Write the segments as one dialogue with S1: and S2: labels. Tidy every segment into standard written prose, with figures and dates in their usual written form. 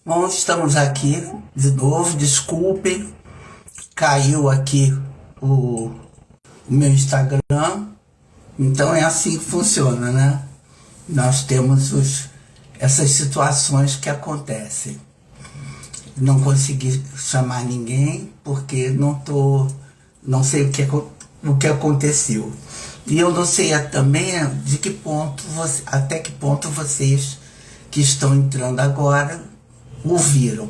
S1: Bom, estamos aqui de novo, desculpem, caiu aqui o meu Instagram, então é assim que funciona, né? Nós temos essas situações que acontecem. Não consegui chamar ninguém porque não sei o que aconteceu. E eu não sei também de que ponto, até que ponto vocês que estão entrando agora ouviram.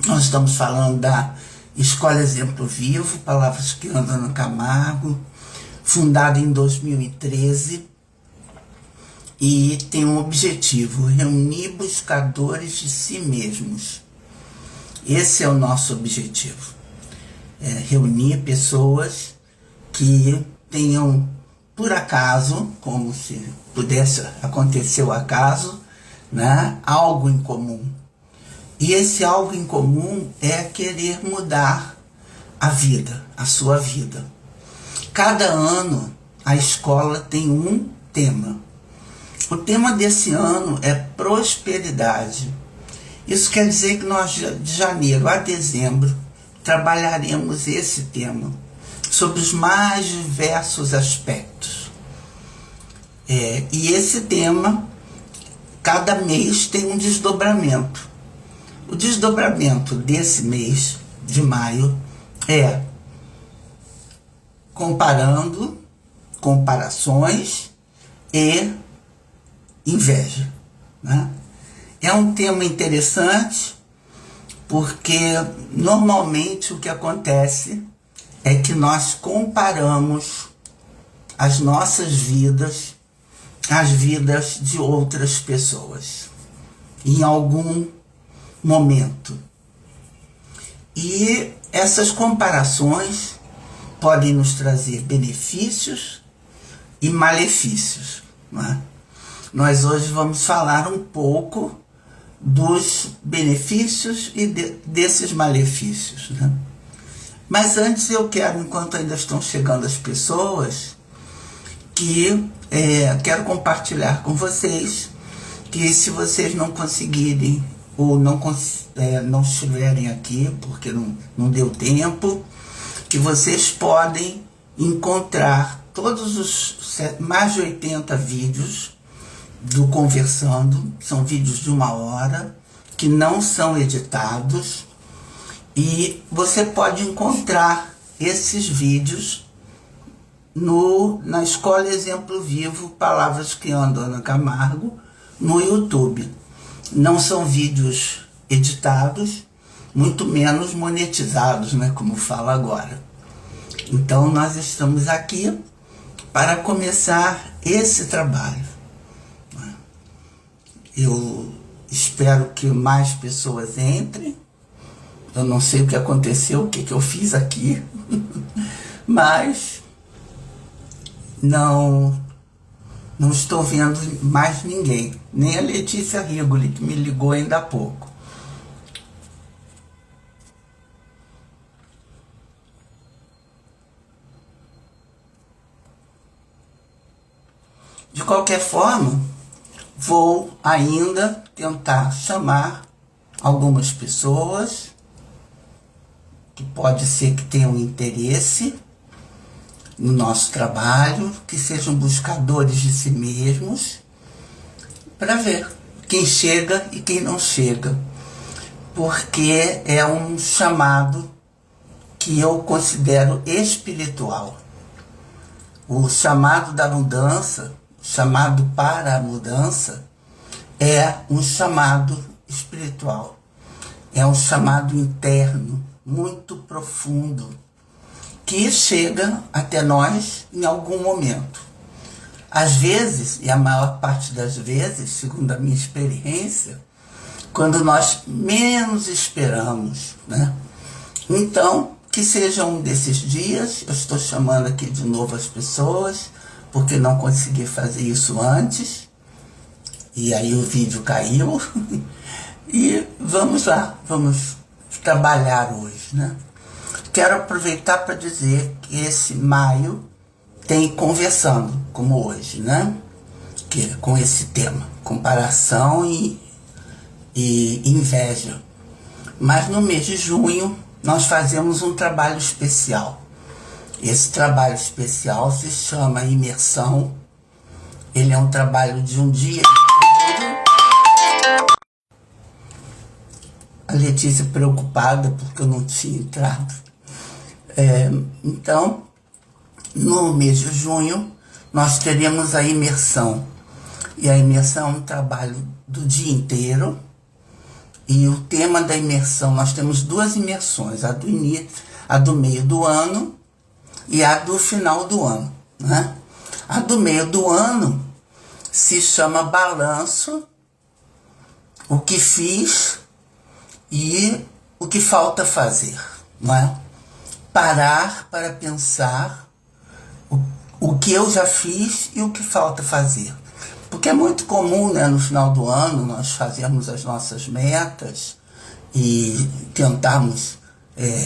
S1: Nós estamos falando da Escola Exemplo Vivo, Palavras que Andam no Camargo, fundada em 2013, e tem um objetivo: reunir buscadores de si mesmos. Esse é o nosso objetivo, reunir pessoas que tenham, por acaso, como se pudesse acontecer o acaso, né, algo em comum. E esse algo em comum é querer mudar a vida, a sua vida. Cada ano a escola tem um tema. O tema desse ano é prosperidade. Isso quer dizer que nós, de janeiro a dezembro, trabalharemos esse tema sobre os mais diversos aspectos. E esse tema, cada mês tem um desdobramento. O desdobramento desse mês de maio é comparações e inveja, né? É um tema interessante porque normalmente o que acontece é que nós comparamos as nossas vidas às vidas de outras pessoas em algum momento. E essas comparações podem nos trazer benefícios e malefícios, né? Nós hoje vamos falar um pouco dos benefícios e desses malefícios, né? Mas antes eu quero, enquanto ainda estão chegando as pessoas, quero compartilhar com vocês que, se vocês não conseguirem ou não estiverem aqui porque não deu tempo, que vocês podem encontrar todos os mais de 80 vídeos do Conversando. São vídeos de 1 hora que não são editados, e você pode encontrar esses vídeos na Escola Exemplo Vivo, Palavras que Andam no Camargo, no YouTube. Não são vídeos editados, muito menos monetizados, né, como falo agora. Então nós estamos aqui para começar esse trabalho. Eu espero que mais pessoas entrem. Eu não sei o que aconteceu, o que eu fiz aqui, mas não estou vendo mais ninguém, nem a Letícia Rigoli, que me ligou ainda há pouco. De qualquer forma, vou ainda tentar chamar algumas pessoas que pode ser que tenham interesse no nosso trabalho, que sejam buscadores de si mesmos, para ver quem chega e quem não chega, porque é um chamado que eu considero espiritual. O chamado da mudança, o chamado para a mudança, é um chamado espiritual, é um chamado interno, muito profundo, que chega até nós em algum momento. Às vezes, e a maior parte das vezes, segundo a minha experiência, quando nós menos esperamos, né? Então, que seja um desses dias. Eu estou chamando aqui de novo as pessoas, porque não consegui fazer isso antes, e aí o vídeo caiu. E vamos lá, vamos trabalhar hoje, né? Quero aproveitar para dizer que esse maio tem Conversando, como hoje, né? Que é com esse tema, comparação e inveja. Mas no mês de junho nós fazemos um trabalho especial. Esse trabalho especial se chama imersão. Ele é um trabalho de um dia. A Letícia preocupada porque eu não tinha entrado. Então, no mês de junho, nós teremos a imersão. E a imersão é um trabalho do dia inteiro. E o tema da imersão, nós temos duas imersões, a do meio do ano e a do final do ano, né? A do meio do ano se chama balanço, o que fiz e o que falta fazer, não é? Parar para pensar o que eu já fiz e o que falta fazer. Porque é muito comum, né, no final do ano, nós fazermos as nossas metas e tentarmos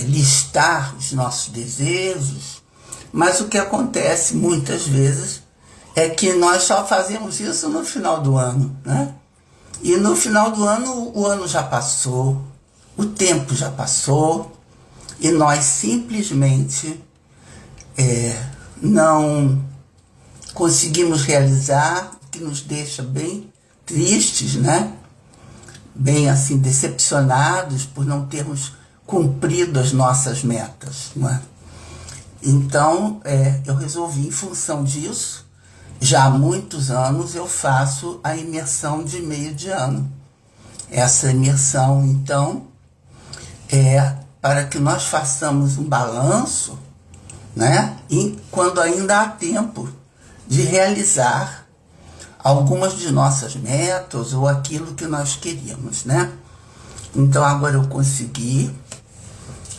S1: listar os nossos desejos, mas o que acontece muitas vezes é que nós só fazemos isso no final do ano, né? E no final do ano, o ano já passou, o tempo já passou, e nós simplesmente não conseguimos realizar, o que nos deixa bem tristes, né? Bem assim, decepcionados por não termos cumprido as nossas metas, não é? Então, eu resolvi, em função disso, já há muitos anos eu faço a imersão de meio de ano. Essa imersão, então, é para que nós façamos um balanço, né? E quando ainda há tempo de realizar algumas de nossas metas ou aquilo que nós queríamos, né? Então agora eu consegui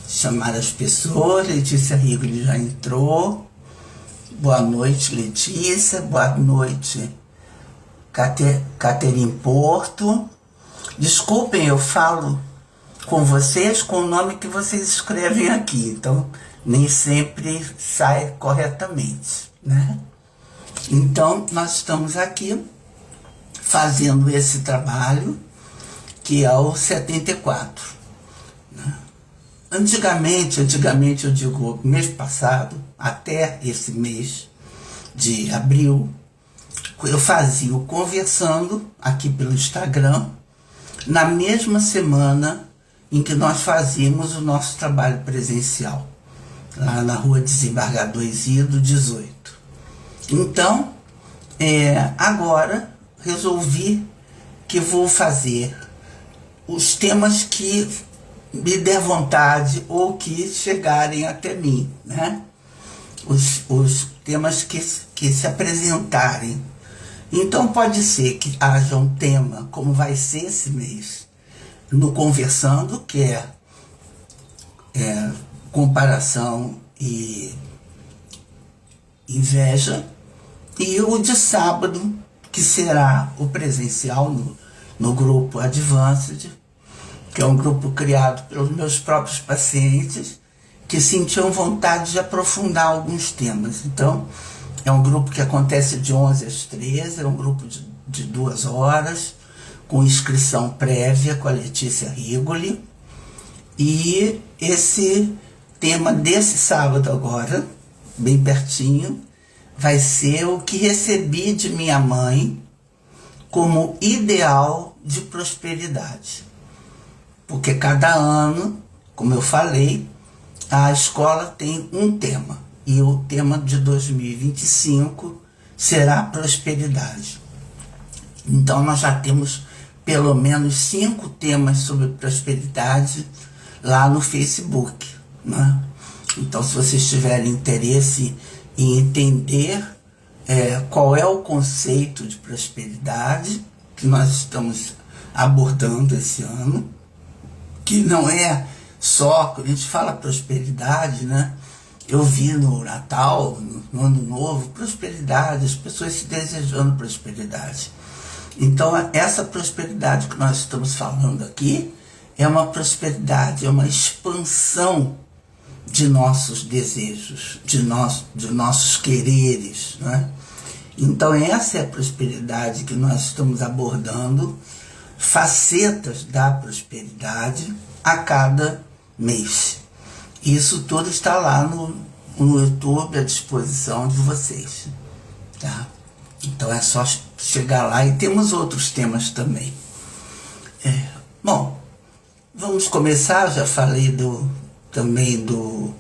S1: chamar as pessoas. Letícia Rigoli já entrou. Boa noite, Letícia. Boa noite, Caterine Porto. Desculpem, eu falo com vocês com o nome que vocês escrevem aqui, então nem sempre sai corretamente, né? Então, nós estamos aqui fazendo esse trabalho, que é o 74. Né? Antigamente, eu digo, mês passado, até esse mês de abril, eu fazia o Conversando aqui pelo Instagram, na mesma semana em que nós fazíamos o nosso trabalho presencial, lá na Rua Desembargador Isidro 18. Então, agora resolvi que vou fazer os temas que me der vontade ou que chegarem até mim, né? Os temas que se apresentarem. Então pode ser que haja um tema, como vai ser esse mês, no Conversando, que é comparação e inveja, e o de sábado, que será o presencial no grupo Advanced, que é um grupo criado pelos meus próprios pacientes que sentiam vontade de aprofundar alguns temas. Então, é um grupo que acontece de 11 às 13, é um grupo de 2 horas, com inscrição prévia com a Letícia Rigoli. E esse tema desse sábado agora, bem pertinho, vai ser o que recebi de minha mãe como ideal de prosperidade. Porque cada ano, como eu falei, a escola tem um tema. E o tema de 2025 será prosperidade. Então nós já temos pelo menos 5 temas sobre prosperidade lá no Facebook, né? Então, se vocês tiverem interesse em entender qual é o conceito de prosperidade que nós estamos abordando esse ano, que não é só, quando a gente fala prosperidade, né? Eu vi no Natal, no Ano Novo, prosperidade, as pessoas se desejando prosperidade. Então, essa prosperidade que nós estamos falando aqui é uma prosperidade, é uma expansão de nossos desejos, de nossos quereres, né? Então, essa é a prosperidade que nós estamos abordando facetas da prosperidade a cada mês. Isso tudo está lá no YouTube à disposição de vocês, tá? Então é só chegar lá, e temos outros temas também. Bom, vamos começar. Já falei também do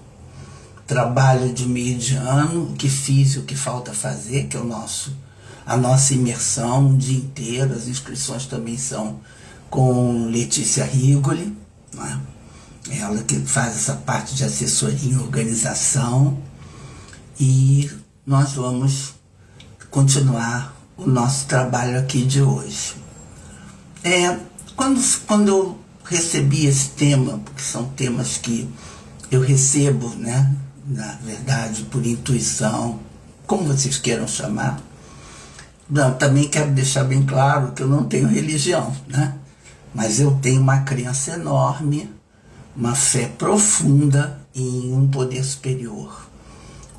S1: trabalho de meio de ano, o que fiz e o que falta fazer, que é a nossa imersão um dia inteiro. As inscrições também são com Letícia Rigoli, né? Ela que faz essa parte de assessoria e organização, e nós vamos continuar o nosso trabalho aqui de hoje. Quando eu recebi esse tema, porque são temas que eu recebo, né, na verdade, por intuição, como vocês queiram chamar, também quero deixar bem claro que eu não tenho religião, né? Mas eu tenho uma crença enorme, uma fé profunda em um poder superior.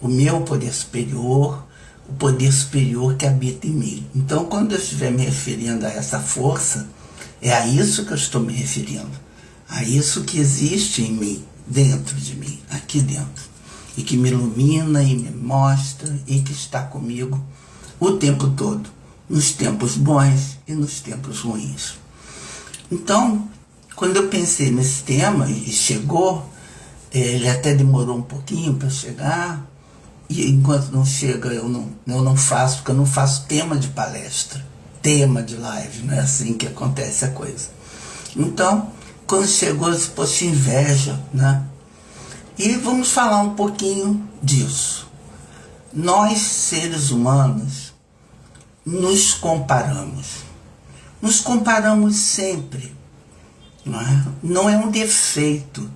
S1: O meu poder superior, o poder superior que habita em mim. Então, quando eu estiver me referindo a essa força, é a isso que eu estou me referindo. A isso que existe em mim, dentro de mim, aqui dentro. E que me ilumina e me mostra e que está comigo o tempo todo, nos tempos bons e nos tempos ruins. Então, quando eu pensei nesse tema e chegou, ele até demorou um pouquinho para chegar, e enquanto não chega eu não faço, porque eu não faço tema de palestra, tema de live, não é assim que acontece a coisa. Então, quando chegou, eu disse, poxa, inveja, né? E vamos falar um pouquinho disso. Nós, seres humanos, nos comparamos. Nos comparamos sempre. Não é um defeito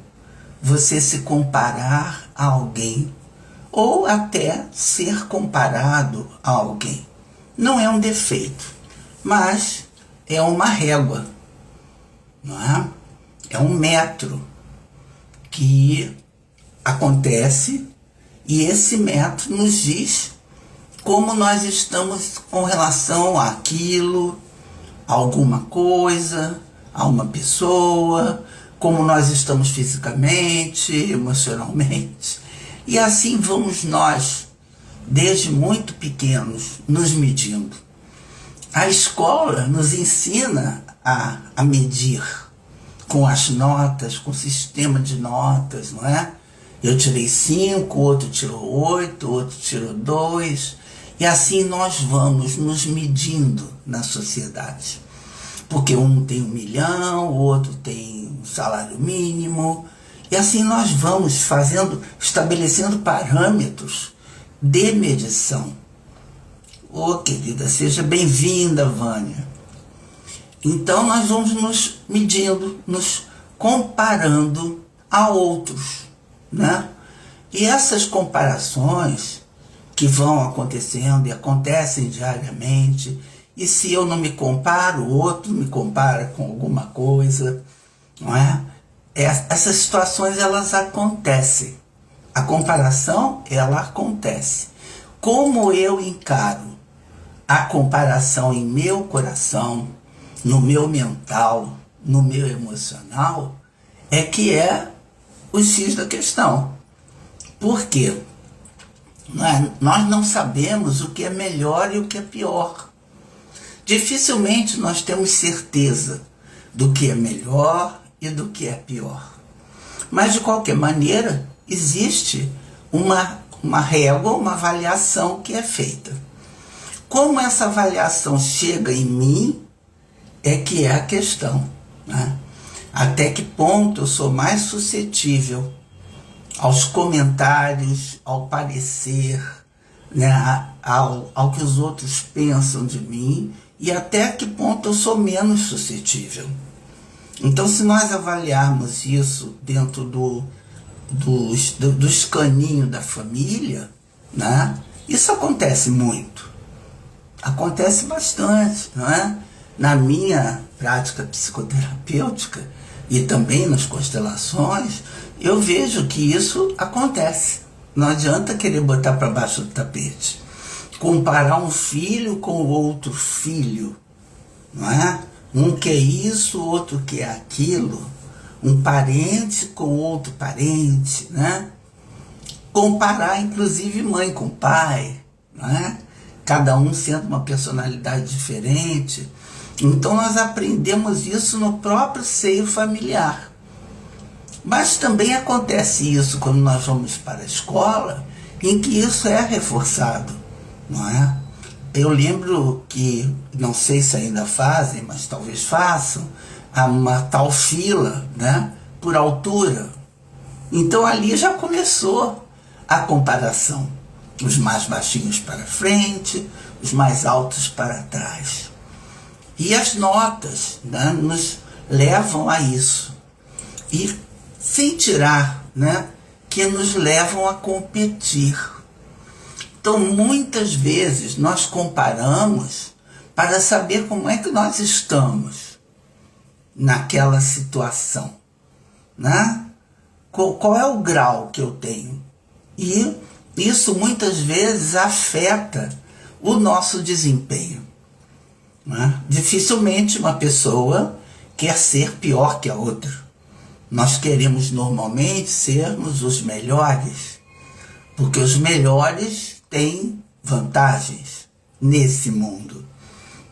S1: você se comparar a alguém, ou até ser comparado a alguém. Não é um defeito, mas é uma régua, não é? É um metro que acontece, e esse metro nos diz como nós estamos com relação àquilo, a alguma coisa, a uma pessoa, como nós estamos fisicamente, emocionalmente. E assim vamos nós, desde muito pequenos, nos medindo. A escola nos ensina a medir com as notas, com o sistema de notas, não é? Eu tirei 5, outro tirou 8, outro tirou 2, e assim nós vamos nos medindo na sociedade. Porque um tem 1 milhão, o outro tem um salário mínimo, e assim nós vamos estabelecendo parâmetros de medição. Querida, seja bem-vinda, Vânia. Então nós vamos nos medindo, nos comparando a outros, né? E essas comparações que vão acontecendo e acontecem diariamente, e se eu não me comparo, o outro me compara com alguma coisa, não é? Essas situações, elas acontecem. A comparação, ela acontece. Como eu encaro a comparação em meu coração, no meu mental, no meu emocional, é que é o X da questão. Por quê? Nós não sabemos o que é melhor e o que é pior. Dificilmente nós temos certeza do que é melhor e do que é pior. Mas, de qualquer maneira, existe uma régua, uma avaliação que é feita. Como essa avaliação chega em mim é que é a questão, né? Até que ponto eu sou mais suscetível aos comentários, ao parecer, né, ao que os outros pensam de mim, e até que ponto eu sou menos suscetível. Então, se nós avaliarmos isso dentro do escaninho da família, né, isso acontece muito. Acontece bastante, não é? Na minha prática psicoterapêutica e também nas constelações, eu vejo que isso acontece. Não adianta querer botar para baixo do tapete. Comparar um filho com outro filho, não é? Um quer isso, o outro quer aquilo, um parente com outro parente, né? Comparar, inclusive, mãe com pai, né? Cada um sendo uma personalidade diferente. Então nós aprendemos isso no próprio seio familiar. Mas também acontece isso quando nós vamos para a escola, em que isso é reforçado, não é? Eu lembro que, não sei se ainda fazem, mas talvez façam, há uma tal fila, né, por altura. Então ali já começou a comparação. Os mais baixinhos para frente, os mais altos para trás. E as notas, né, nos levam a isso. E sem tirar, né, que nos levam a competir. Então, muitas vezes, nós comparamos para saber como é que nós estamos naquela situação, né? Qual é o grau que eu tenho? E isso muitas vezes afeta o nosso desempenho, né? Dificilmente uma pessoa quer ser pior que a outra. Nós queremos normalmente sermos os melhores, porque os melhores têm vantagens nesse mundo,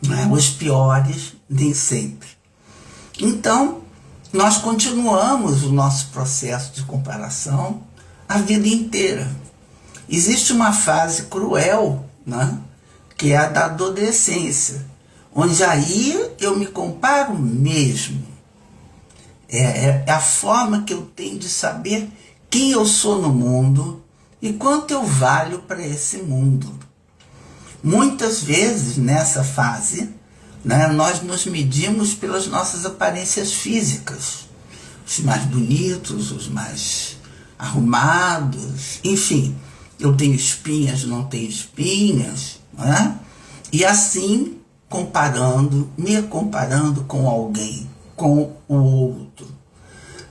S1: né? Os piores nem sempre. Então, nós continuamos o nosso processo de comparação a vida inteira. Existe uma fase cruel, né? Que é a da adolescência, onde aí eu me comparo mesmo. É a forma que eu tenho de saber quem eu sou no mundo e quanto eu valho para esse mundo. Muitas vezes nessa fase, né, nós nos medimos pelas nossas aparências físicas. Os mais bonitos, os mais arrumados, enfim. Eu tenho espinhas, não tenho espinhas, né? E assim me comparando com alguém, com o outro.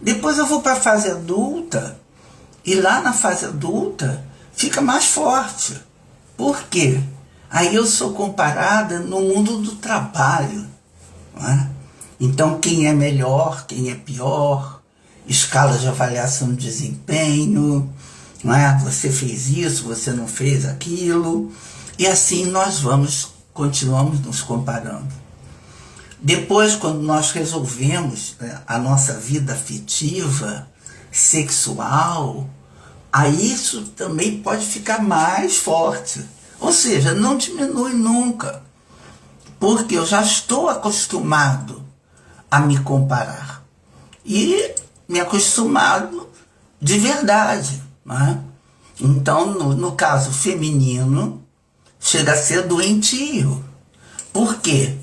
S1: Depois eu vou para a fase adulta, e lá na fase adulta fica mais forte. Por quê? Aí eu sou comparada no mundo do trabalho, não é? Então quem é melhor, quem é pior, escala de avaliação de desempenho, não é? Você fez isso, você não fez aquilo, e assim nós continuamos nos comparando. Depois, quando nós resolvemos, né, a nossa vida afetiva, sexual, aí isso também pode ficar mais forte. Ou seja, não diminui nunca, porque eu já estou acostumado a me comparar. E me acostumado de verdade, né? Então, no caso feminino, chega a ser doentio. Por quê?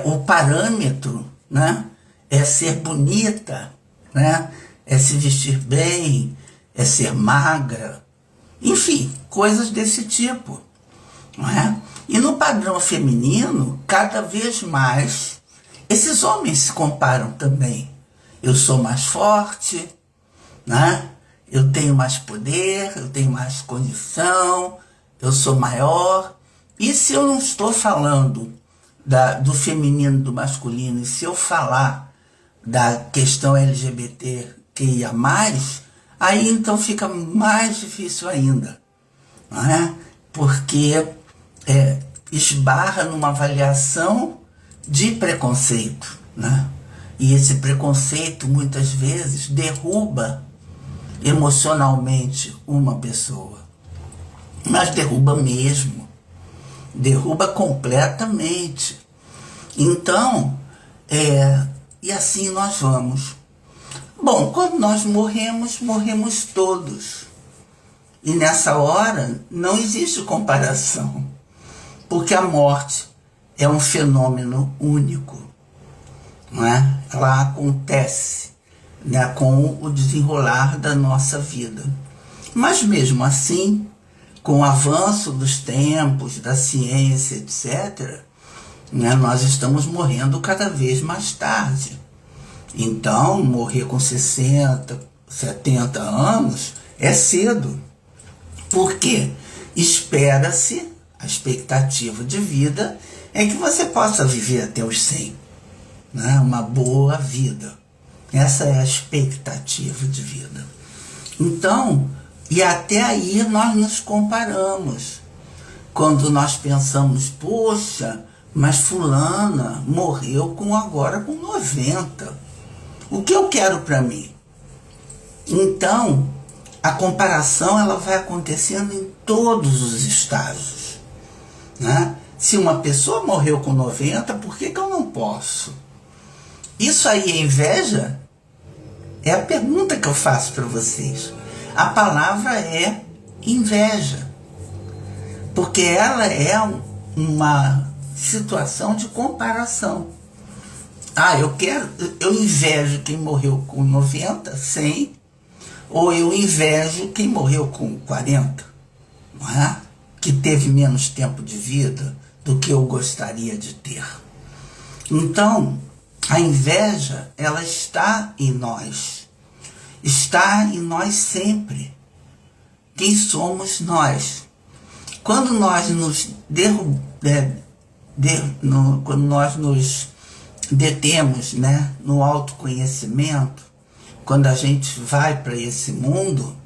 S1: O parâmetro, né, é ser bonita, né, é se vestir bem, é ser magra, enfim, coisas desse tipo, não é? E no padrão feminino, cada vez mais, esses homens se comparam também. Eu sou mais forte, né? Eu tenho mais poder, eu tenho mais condição, eu sou maior. E se eu não estou falando do feminino, do masculino, e se eu falar da questão LGBTQIA+, aí então fica mais difícil ainda, não é? Porque esbarra numa avaliação de preconceito, né? E esse preconceito muitas vezes derruba emocionalmente uma pessoa, mas derruba mesmo. Derruba completamente. Então, e assim nós vamos. Bom, quando nós morremos, morremos todos. E nessa hora não existe comparação, porque a morte é um fenômeno único, não é? Ela acontece, né, com o desenrolar da nossa vida. Mas mesmo assim, com o avanço dos tempos, da ciência, etc., né, nós estamos morrendo cada vez mais tarde. Então, morrer com 60, 70 anos é cedo. Por quê? Espera-se, a expectativa de vida é que você possa viver até os 100. né? Uma boa vida. Essa é a expectativa de vida. Então, e até aí nós nos comparamos. Quando nós pensamos, poxa, mas fulana morreu agora com 90. O que eu quero para mim? Então, a comparação ela vai acontecendo em todos os estágios, né? Se uma pessoa morreu com 90, por que eu não posso? Isso aí é inveja? É a pergunta que eu faço para vocês. A palavra é inveja, porque ela é uma situação de comparação. Eu invejo quem morreu com 90, 100, ou eu invejo quem morreu com 40, não é? Que teve menos tempo de vida do que eu gostaria de ter. Então, a inveja, ela está em nós sempre. Quem somos nós? Quando nós quando nós nos detemos, né, no autoconhecimento, quando a gente vai para esse mundo,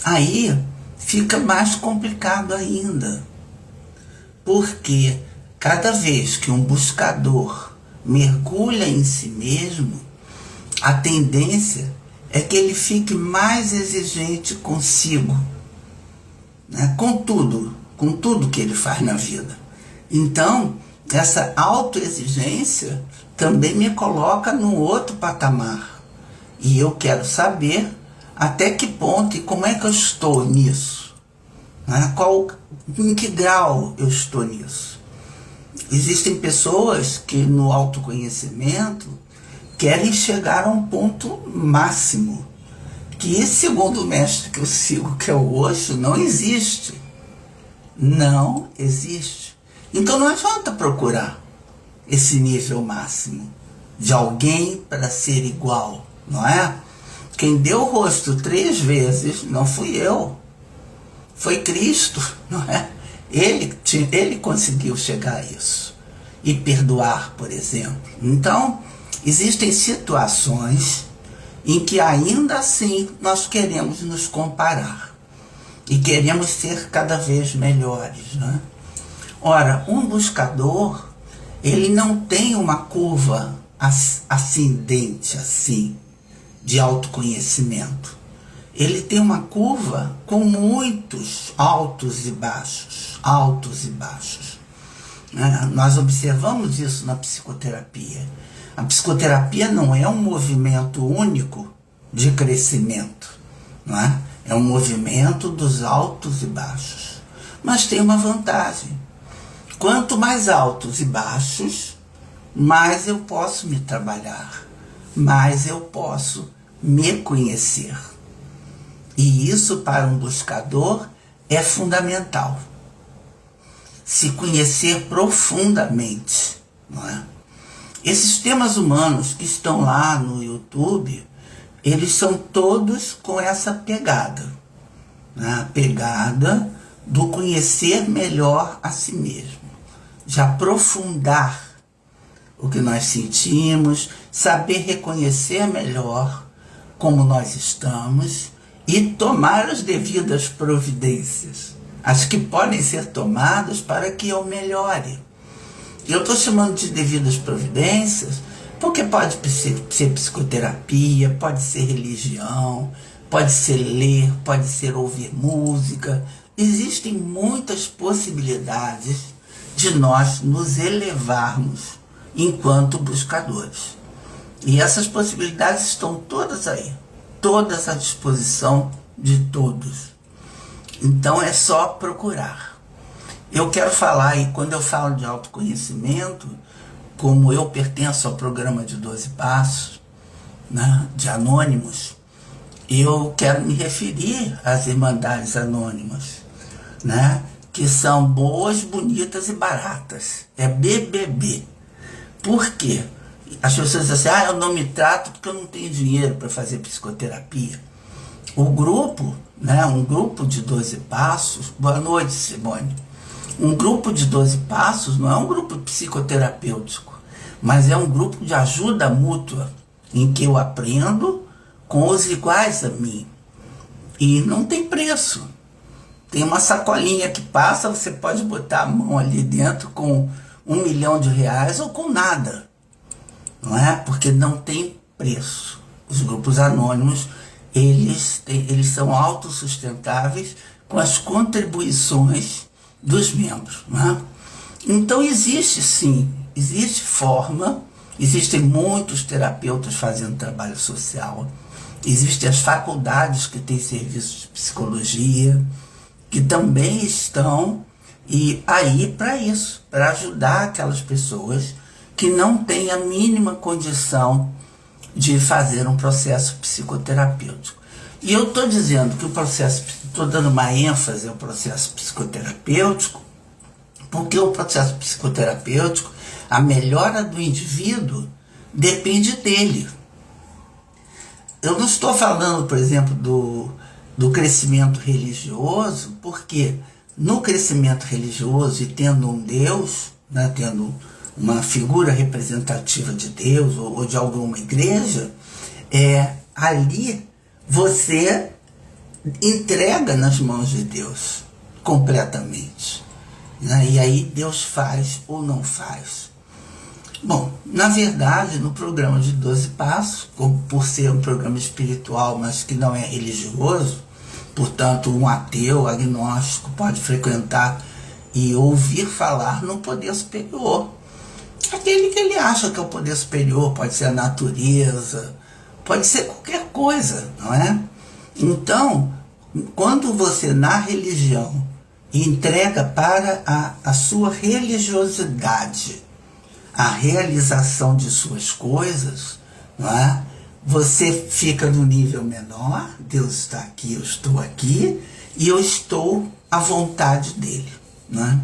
S1: aí fica mais complicado ainda. Porque cada vez que um buscador mergulha em si mesmo, a tendência é que ele fique mais exigente consigo, né? com tudo que ele faz na vida. Então, essa autoexigência também me coloca num outro patamar. E eu quero saber até que ponto e como é que eu estou nisso. Né? Em que grau eu estou nisso. Existem pessoas que no autoconhecimento querem chegar a um ponto máximo, que segundo o mestre que eu sigo, que é o Osho, não existe. Não existe. Então não adianta procurar esse nível máximo de alguém para ser igual, não é? Quem deu o rosto 3 vezes não fui eu, foi Cristo, não é? Ele conseguiu chegar a isso. E perdoar, por exemplo. Então, existem situações em que ainda assim nós queremos nos comparar. E queremos ser cada vez melhores, né? Ora, um buscador, ele não tem uma curva ascendente assim, de autoconhecimento. Ele tem uma curva com muitos altos e baixos, altos e baixos. Nós observamos isso na psicoterapia. A psicoterapia não é um movimento único de crescimento, não é? É um movimento dos altos e baixos. Mas tem uma vantagem. Quanto mais altos e baixos, mais eu posso me trabalhar, mais eu posso me conhecer. E isso para um buscador é fundamental. Se conhecer profundamente, não é? Esses temas humanos que estão lá no YouTube, eles são todos com essa pegada, né? A pegada do conhecer melhor a si mesmo, de aprofundar o que nós sentimos, saber reconhecer melhor como nós estamos e tomar as devidas providências, as que podem ser tomadas para que eu melhore. Eu estou chamando de devidas providências porque pode ser psicoterapia, pode ser religião, pode ser ler, pode ser ouvir música. Existem muitas possibilidades de nós nos elevarmos enquanto buscadores. E essas possibilidades estão todas aí, todas à disposição de todos. Então é só procurar. Eu quero falar, e quando eu falo de autoconhecimento, como eu pertenço ao programa de 12 Passos, né, de Anônimos, eu quero me referir às Irmandades Anônimas, né, que são boas, bonitas e baratas. É BBB. Por quê? As pessoas dizem assim, eu não me trato porque eu não tenho dinheiro para fazer psicoterapia. O grupo, né, um grupo de 12 Passos, boa noite, Simone. Um grupo de 12 Passos não é um grupo psicoterapêutico, mas é um grupo de ajuda mútua, em que eu aprendo com os iguais a mim. E não tem preço. Tem uma sacolinha que passa, você pode botar a mão ali dentro com R$1 milhão ou com nada. Não é? Porque não tem preço. Os grupos anônimos, eles são autossustentáveis com as contribuições dos membros. Não é? Então existe sim, existe forma, existem muitos terapeutas fazendo trabalho social, existem as faculdades que têm serviços de psicologia, que também estão aí para isso, para ajudar aquelas pessoas que não têm a mínima condição de fazer um processo psicoterapêutico. E eu estou dizendo que estou dando uma ênfase ao processo psicoterapêutico, porque o processo psicoterapêutico, a melhora do indivíduo depende dele. Eu não estou falando, por exemplo, do crescimento religioso, porque no crescimento religioso e tendo um Deus, né, tendo uma figura representativa de Deus ou de alguma igreja, ali você entrega nas mãos de Deus completamente. Né? E aí Deus faz ou não faz. Bom, na verdade, no programa de 12 Passos, por ser um programa espiritual, mas que não é religioso, portanto, um ateu, agnóstico, pode frequentar e ouvir falar no poder superior. Aquele que ele acha que é o poder superior, pode ser a natureza, pode ser qualquer coisa, não é? Então, quando você na religião entrega para a sua religiosidade a realização de suas coisas, não é? Você fica no nível menor, Deus está aqui, eu estou aqui, e eu estou à vontade dele. Não é?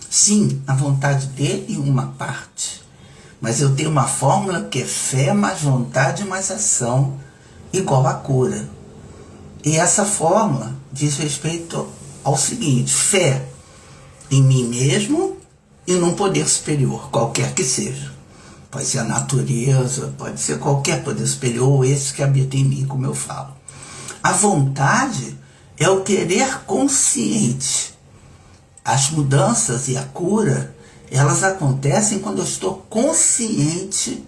S1: Sim, a vontade dele em uma parte, mas eu tenho uma fórmula que é fé mais vontade mais ação igual a cura. E essa fórmula diz respeito ao seguinte: fé em mim mesmo e num poder superior, qualquer que seja. Pode ser a natureza, pode ser qualquer poder superior, ou esse que habita em mim, como eu falo. A vontade é o querer consciente. As mudanças e a cura, elas acontecem quando eu estou consciente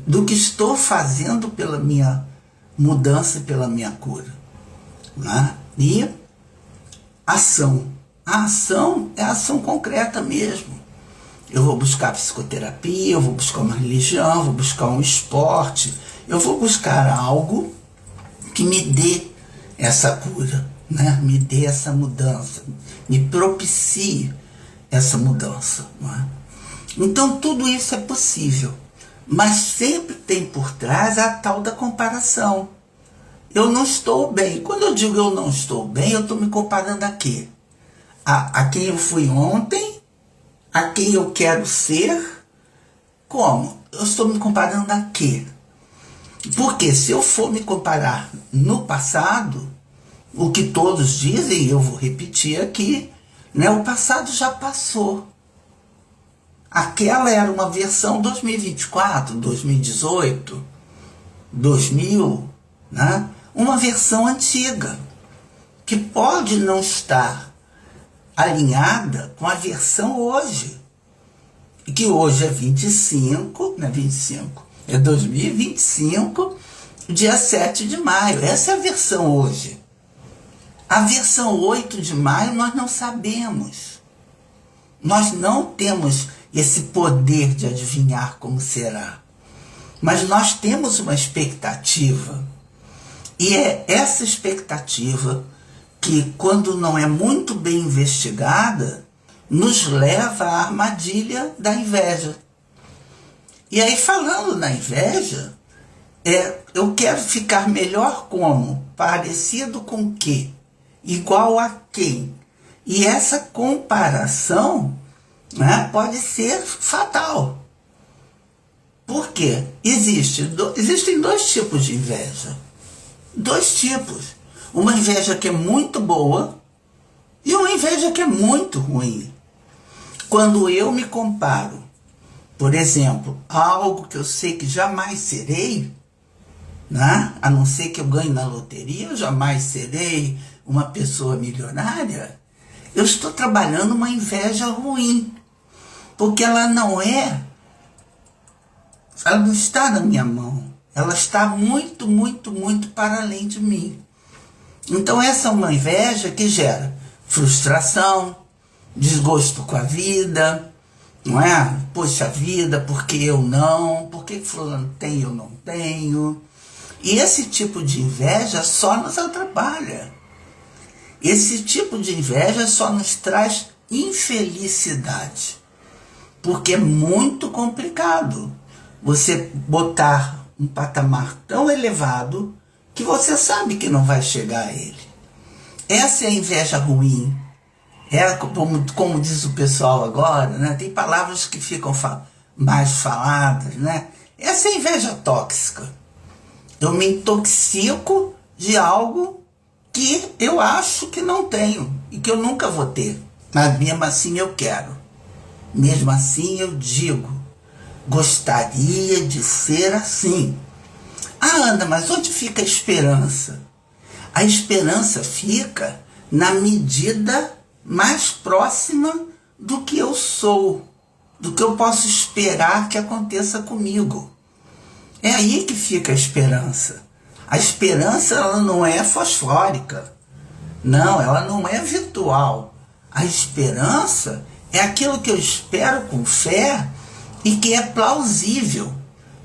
S1: do que estou fazendo pela minha mudança e pela minha cura. Né? E ação. A ação é a ação concreta mesmo. Eu vou buscar psicoterapia, eu vou buscar uma religião, eu vou buscar um esporte, eu vou buscar algo que me dê essa cura, né? Me dê essa mudança, me propicie essa mudança. Não é? Então tudo isso é possível, mas sempre tem por trás a tal da comparação. Eu não estou bem. Quando eu digo eu não estou bem, eu estou me comparando a quê? A quem eu fui ontem, a quem eu quero ser. Como? Eu estou me comparando a quê? Porque se eu for me comparar no passado, o que todos dizem, eu vou repetir aqui, né? O passado já passou. Aquela era uma versão 2024, 2018, 2000, né? Uma versão antiga, que pode não estar alinhada com a versão hoje. E que hoje é 25, não é 25, é 2025, dia 7 de maio. Essa é a versão hoje. A versão 8 de maio nós não sabemos. Nós não temos esse poder de adivinhar como será. Mas nós temos uma expectativa. E é essa expectativa que, quando não é muito bem investigada, nos leva à armadilha da inveja. E aí, falando na inveja, eu quero ficar melhor como? Parecido com quê? Igual a quem? E essa comparação, né, pode ser fatal. Por quê? Existem dois tipos de inveja. Dois tipos. Uma inveja que é muito boa e uma inveja que é muito ruim. Quando eu me comparo Por exemplo, algo que eu sei que jamais serei, né? A não ser que eu ganhe na loteria, eu jamais serei uma pessoa milionária. Eu estou trabalhando uma inveja ruim, porque ela não está na minha mão. Ela está muito, muito, muito para além de mim. Então essa é uma inveja que gera frustração, desgosto com a vida, não é? Poxa vida, por que eu não? Por que fulano tem e eu não tenho? E esse tipo de inveja só nos atrapalha. Esse tipo de inveja só nos traz infelicidade. Porque é muito complicado você botar um patamar tão elevado que você sabe que não vai chegar a ele. Essa é a inveja ruim. É como diz o pessoal agora, né? Tem palavras que ficam mais faladas, né? Essa é a inveja tóxica. Eu me intoxico de algo que eu acho que não tenho e que eu nunca vou ter. Mas mesmo assim eu quero. Mesmo assim eu digo, gostaria de ser assim. Ah, Ana, mas onde fica a esperança? A esperança fica na medida mais próxima do que eu sou, do que eu posso esperar que aconteça comigo. É aí que fica a esperança. A esperança ela não é fosfórica. Não, ela não é virtual. A esperança é aquilo que eu espero com fé e que é plausível.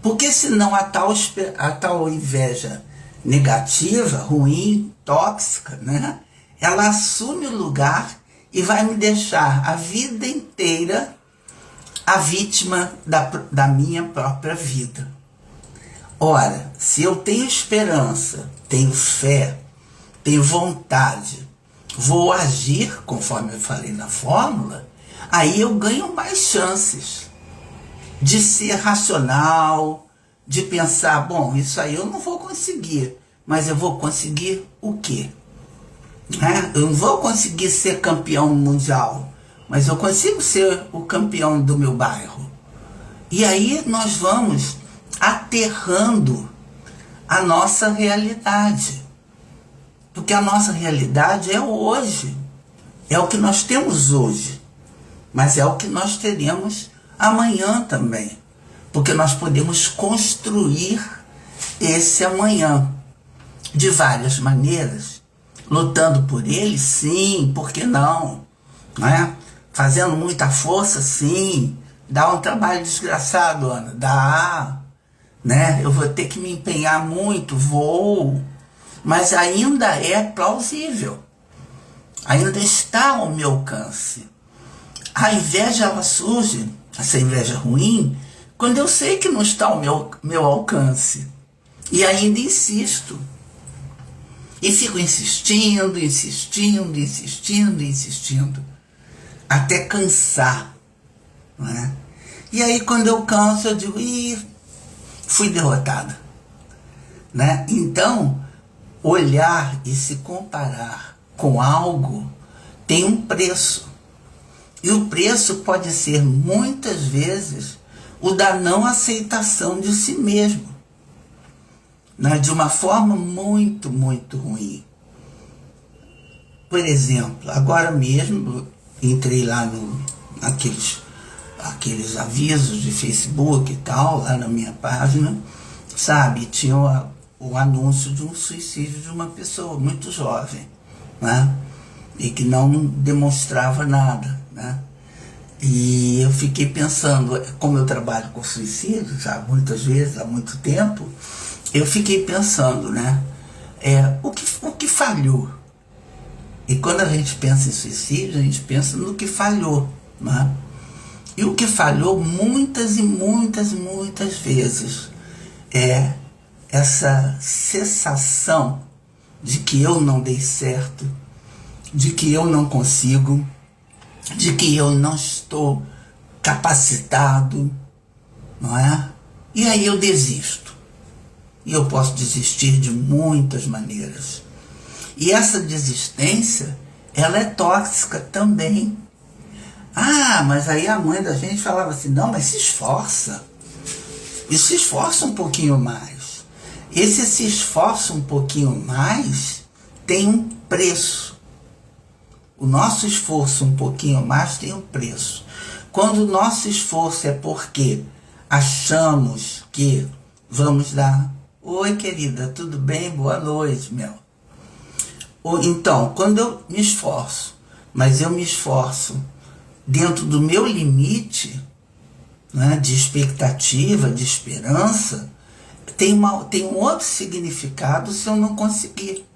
S1: Porque senão a tal inveja negativa, ruim, tóxica, né? Ela assume o lugar e vai me deixar a vida inteira a vítima da minha própria vida. Ora, se eu tenho esperança, tenho fé, tenho vontade, vou agir conforme eu falei na fórmula, aí eu ganho mais chances de ser racional, de pensar, bom, isso aí eu não vou conseguir, mas eu vou conseguir o quê? Eu não vou conseguir ser campeão mundial, mas eu consigo ser o campeão do meu bairro. E aí nós vamos aterrando a nossa realidade. Porque a nossa realidade é o hoje. É o que nós temos hoje. Mas é o que nós teremos amanhã também. Porque nós podemos construir esse amanhã de várias maneiras. Lutando por ele, sim, por que não? Né? Fazendo muita força, sim. Dá um trabalho desgraçado, Ana. Dá. Né? Eu vou ter que me empenhar muito, vou. Mas ainda é plausível. Ainda está ao meu alcance. A inveja, ela surge, essa inveja ruim, quando eu sei que não está ao meu alcance. E ainda insisto. E fico insistindo, insistindo, insistindo, insistindo. Até cansar. Né? E aí quando eu canso, eu digo, fui derrotada. Né? Então, olhar e se comparar com algo tem um preço. E o preço pode ser, muitas vezes, o da não aceitação de si mesmo. Né? De uma forma muito, muito ruim. Por exemplo, agora mesmo, entrei lá naqueles avisos de Facebook e tal, lá na minha página, sabe, tinha o anúncio de um suicídio de uma pessoa muito jovem, né? E que não demonstrava nada, né? E eu fiquei pensando, como eu trabalho com suicídio já muitas vezes, há muito tempo, eu fiquei pensando, né? O que falhou? E quando a gente pensa em suicídio, a gente pensa no que falhou, né? E o que falhou muitas e muitas, muitas vezes é essa sensação de que eu não dei certo, de que eu não consigo, de que eu não estou capacitado, não é? E aí eu desisto. E eu posso desistir de muitas maneiras. E essa desistência, ela é tóxica também. Ah, mas aí a mãe da gente falava assim, não, mas se esforça. E se esforça um pouquinho mais. Esse se esforça um pouquinho mais tem um preço. O nosso esforço um pouquinho mais tem um preço. Quando o nosso esforço é porque achamos que vamos dar, oi querida, tudo bem? Boa noite, meu. Ou então, quando eu me esforço, mas eu me esforço dentro do meu limite, né, de expectativa, de esperança, tem um outro significado se eu não conseguir.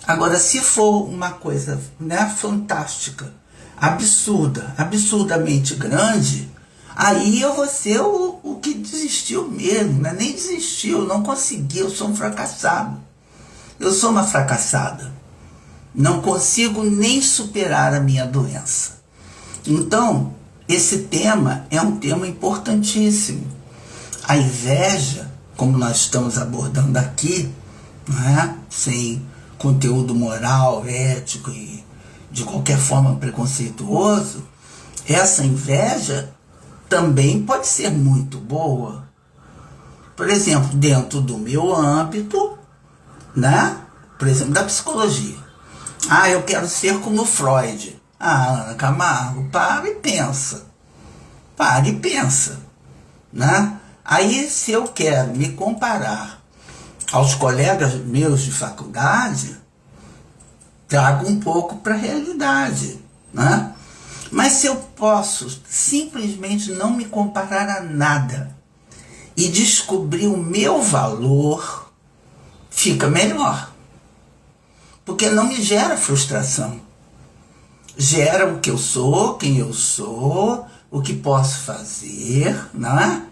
S1: Agora, se for uma coisa, né, fantástica, absurda, absurdamente grande, aí eu vou ser o que desistiu mesmo, né? Nem desistiu, não conseguiu, eu sou um fracassado. Eu sou uma fracassada. Não consigo nem superar a minha doença. Então, esse tema é um tema importantíssimo. A inveja, como nós estamos abordando aqui, né, sem conteúdo moral, ético e de qualquer forma preconceituoso, essa inveja também pode ser muito boa. Por exemplo, dentro do meu âmbito, né, por exemplo, da psicologia. Ah, eu quero ser como Freud. Ah, Ana Camargo, para e pensa. Para e pensa. Né? Aí, se eu quero me comparar aos colegas meus de faculdade, trago um pouco para a realidade. Né? Mas se eu posso simplesmente não me comparar a nada e descobrir o meu valor, fica melhor. Porque não me gera frustração. Gera o que eu sou, quem eu sou, o que posso fazer, né?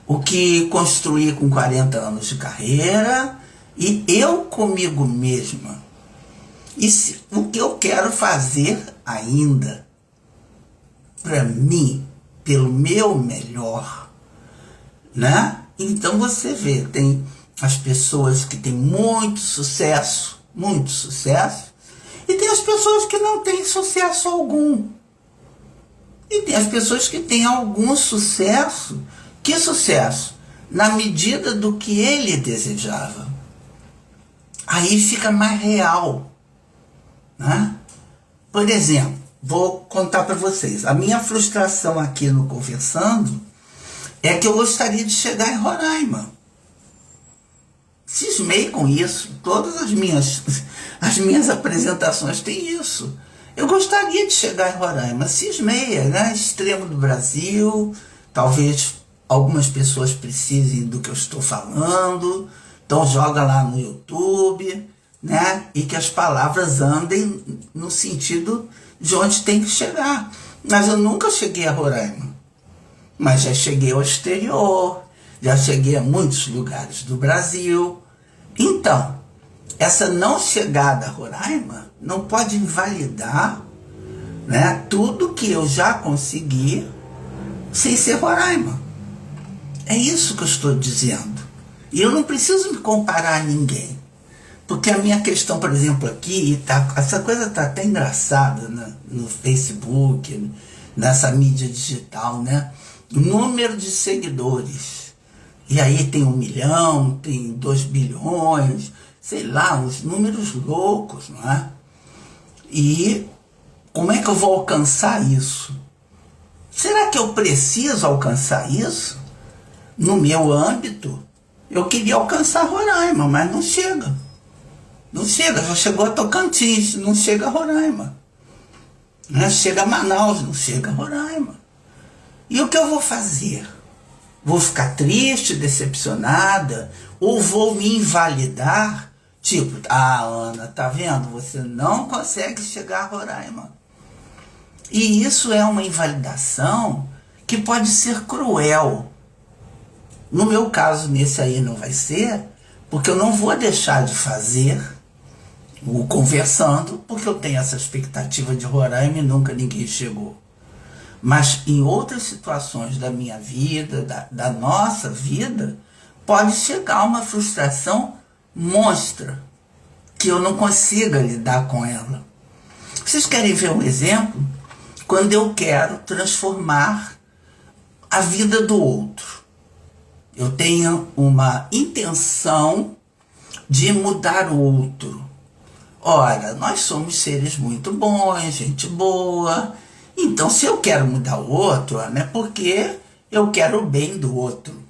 S1: O que construí com 40 anos de carreira, e eu comigo mesma. E o que eu quero fazer ainda, para mim, pelo meu melhor, né? Então você vê, tem as pessoas que têm muito sucesso, e tem as pessoas que não têm sucesso algum. E tem as pessoas que têm algum sucesso. Que sucesso? Na medida do que ele desejava. Aí fica mais real. Né? Por exemplo, vou contar para vocês. A minha frustração aqui no Conversando é que eu gostaria de chegar em Roraima. Cismei com isso. Todas as minhas apresentações têm isso. Eu gostaria de chegar em Roraima. Cismei, né? Extremo do Brasil. Talvez algumas pessoas precisem do que eu estou falando. Então joga lá no YouTube, né? E que as palavras andem no sentido de onde tem que chegar. Mas eu nunca cheguei a Roraima. Mas já cheguei ao exterior. Já cheguei a muitos lugares do Brasil. Então, essa não chegada a Roraima não pode invalidar, né, tudo que eu já consegui sem ser Roraima. É isso que eu estou dizendo. E eu não preciso me comparar a ninguém. Porque a minha questão, por exemplo, aqui, essa coisa está até engraçada, né, no Facebook, nessa mídia digital, né? Número de seguidores. E aí tem 1 milhão, tem 2 bilhões, sei lá, uns números loucos, não é? E como é que eu vou alcançar isso? Será que eu preciso alcançar isso? No meu âmbito, eu queria alcançar Roraima, mas não chega. Não chega, já chegou a Tocantins, não chega a Roraima. Né? Chega a Manaus, não chega a Roraima. E o que eu vou fazer? Vou ficar triste, decepcionada? Ou vou me invalidar? Tipo, Ana, tá vendo? Você não consegue chegar a Roraima. E isso é uma invalidação que pode ser cruel. No meu caso, nesse aí não vai ser, porque eu não vou deixar de fazer o Conversando, porque eu tenho essa expectativa de Roraima e nunca ninguém chegou. Mas em outras situações da minha vida, da nossa vida, pode chegar uma frustração monstra, que eu não consiga lidar com ela. Vocês querem ver um exemplo? quando eu quero transformar a vida do outro. Eu tenho uma intenção de mudar o outro. Ora, nós somos seres muito bons, gente boa. Então, se eu quero mudar o outro, não é porque eu quero o bem do outro.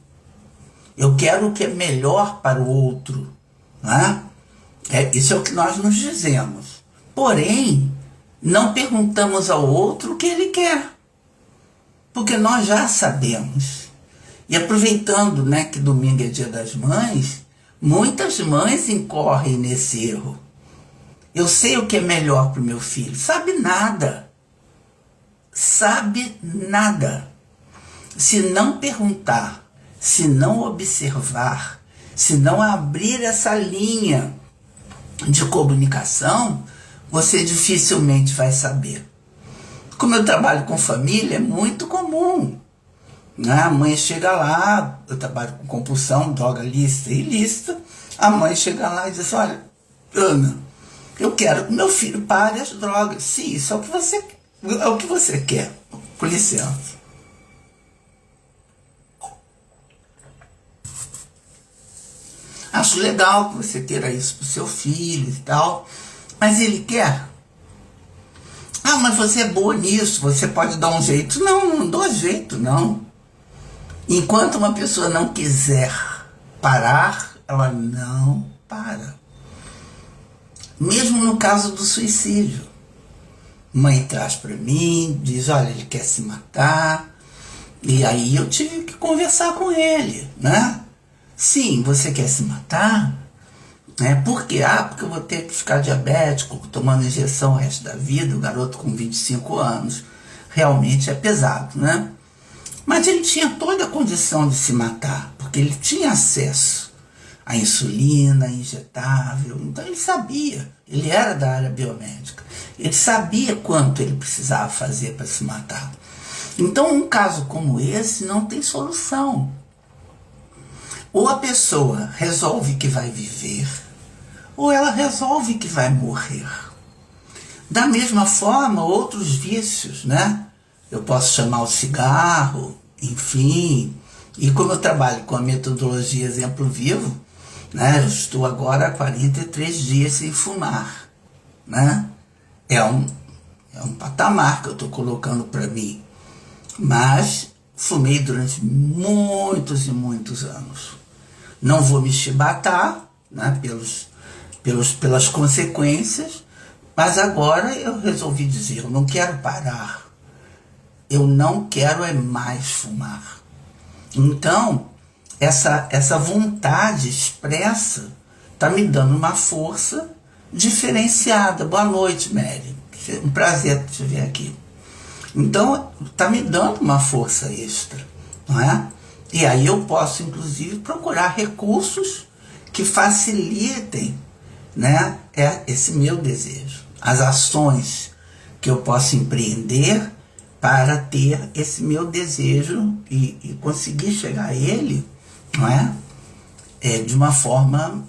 S1: Eu quero o que é melhor para o outro. Né? Isso é o que nós nos dizemos. Porém, não perguntamos ao outro o que ele quer. Porque nós já sabemos. E aproveitando, né, que domingo é dia das mães, muitas mães incorrem nesse erro. Eu sei o que é melhor para o meu filho. Sabe nada. Sabe nada. Se não perguntar, se não observar, se não abrir essa linha de comunicação, você dificilmente vai saber. Como eu trabalho com família, é muito comum. Né? A mãe chega lá, eu trabalho com compulsão, droga lícita e ilícita, a mãe chega lá e diz, olha, Ana, eu quero que meu filho pare as drogas. Sim, isso é o que você quer. Com licença. Acho legal que você queira isso pro seu filho e tal, mas ele quer? Ah, mas você é boa nisso, você pode dar um jeito. Não, não dou jeito, não. Enquanto uma pessoa não quiser parar, ela não para. Mesmo no caso do suicídio. Mãe traz para mim, diz, olha, ele quer se matar. E aí eu tive que conversar com ele, né? Sim, você quer se matar? Por quê? Porque eu vou ter que ficar diabético, tomando injeção o resto da vida, o garoto com 25 anos. Realmente é pesado, né? Mas ele tinha toda a condição de se matar, porque ele tinha acesso à insulina injetável. Então ele sabia, ele era da área biomédica, ele sabia quanto ele precisava fazer para se matar. Então um caso como esse não tem solução. Ou a pessoa resolve que vai viver, ou ela resolve que vai morrer. Da mesma forma, outros vícios, né? Eu posso chamar o cigarro, enfim. E como eu trabalho com a metodologia Exemplo Vivo, né? Eu estou agora há 43 dias sem fumar, né? É um patamar que eu estou colocando para mim. Mas fumei durante muitos e muitos anos. Não vou me chibatar, né, pelas consequências, mas agora eu resolvi dizer, eu não quero parar. Eu não quero mais fumar. Então, essa vontade expressa está me dando uma força diferenciada. Boa noite, Mary. Um prazer te ver aqui. Então, está me dando uma força extra, não é? E aí eu posso, inclusive, procurar recursos que facilitem, né, esse meu desejo. As ações que eu posso empreender para ter esse meu desejo e conseguir chegar a ele, não é? De uma forma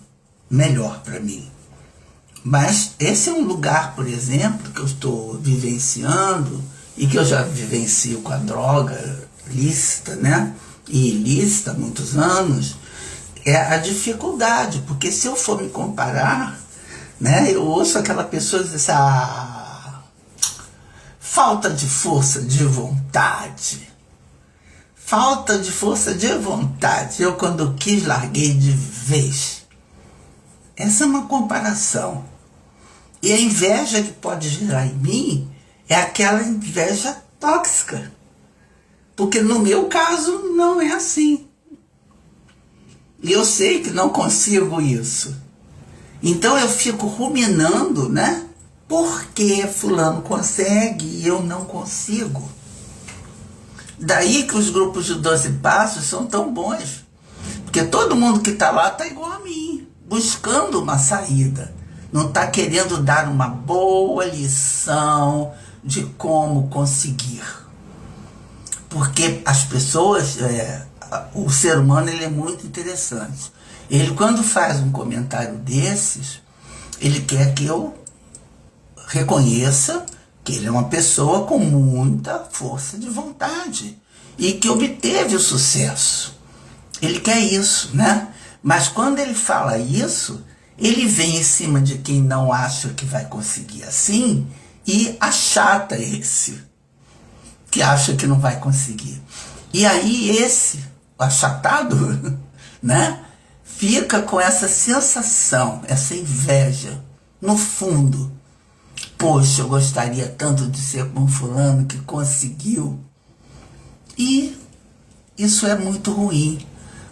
S1: melhor para mim. Mas esse é um lugar, por exemplo, que eu estou vivenciando e que eu já vivencio com a droga lícita, né? E ilícita há muitos anos, é a dificuldade, porque se eu for me comparar, né, eu ouço aquela pessoa dizer assim, falta de força de vontade. Falta de força de vontade. Eu, quando quis, larguei de vez. Essa é uma comparação. E a inveja que pode gerar em mim é aquela inveja tóxica. Porque no meu caso não é assim. E eu sei que não consigo isso. Então eu fico ruminando, né? Por que fulano consegue e eu não consigo? Daí que os grupos de 12 passos são tão bons. Porque todo mundo que está lá está igual a mim, buscando uma saída. Não está querendo dar uma boa lição de como conseguir. Porque as pessoas, o ser humano, ele é muito interessante. Ele, quando faz um comentário desses, ele quer que eu reconheça que ele é uma pessoa com muita força de vontade e que obteve o sucesso. Ele quer isso, né? Mas quando ele fala isso, ele vem em cima de quem não acha que vai conseguir assim e achata esse que acha que não vai conseguir. E aí esse, achatado, né, fica com essa sensação, essa inveja, no fundo. Poxa, eu gostaria tanto de ser como fulano que conseguiu. E isso é muito ruim,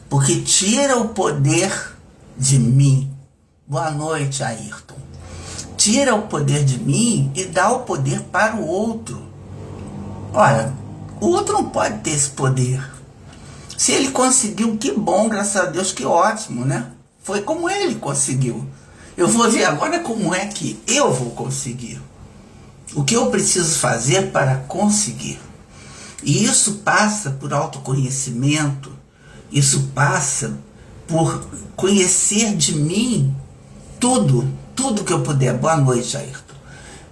S1: porque tira o poder de mim. Boa noite, Ayrton. Tira o poder de mim e dá o poder para o outro. Olha, o outro não pode ter esse poder. Se ele conseguiu, que bom, graças a Deus, que ótimo, né? Foi como ele conseguiu. Eu vou ver agora como é que eu vou conseguir. O que eu preciso fazer para conseguir. E isso passa por autoconhecimento, isso passa por conhecer de mim tudo que eu puder. Boa noite, Ayrton.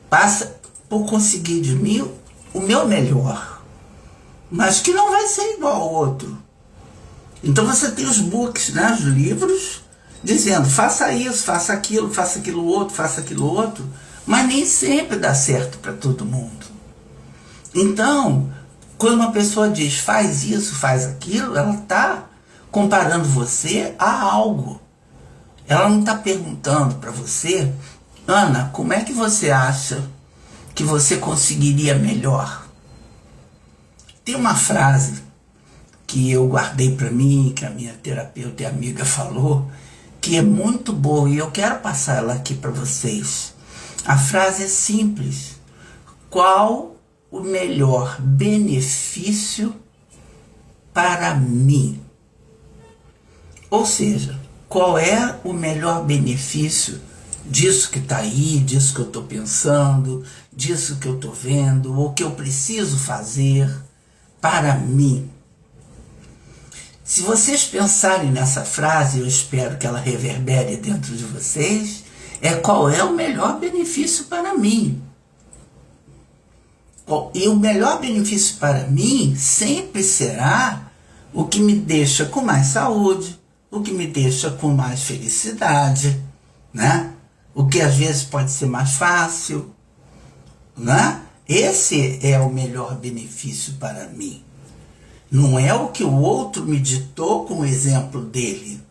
S1: Passa por conseguir de mim o meu melhor, mas que não vai ser igual ao outro. Então você tem os books, né, os livros, dizendo, faça isso, faça aquilo outro, mas nem sempre dá certo para todo mundo. Então, quando uma pessoa diz, faz isso, faz aquilo, ela está comparando você a algo. Ela não está perguntando para você, Ana, como é que você acha que você conseguiria melhor? Tem uma frase que eu guardei para mim, que a minha terapeuta e amiga falou, que é muito boa e eu quero passar ela aqui para vocês. A frase é simples. Qual o melhor benefício para mim? Ou seja, qual é o melhor benefício disso que está aí, disso que eu estou pensando, disso que eu estou vendo, ou que eu preciso fazer para mim? Se vocês pensarem nessa frase, eu espero que ela reverbere dentro de vocês, qual é o melhor benefício para mim? E o melhor benefício para mim sempre será o que me deixa com mais saúde, o que me deixa com mais felicidade, né? O que às vezes pode ser mais fácil, né? Esse é o melhor benefício para mim. Não é o que o outro me ditou com o exemplo dele.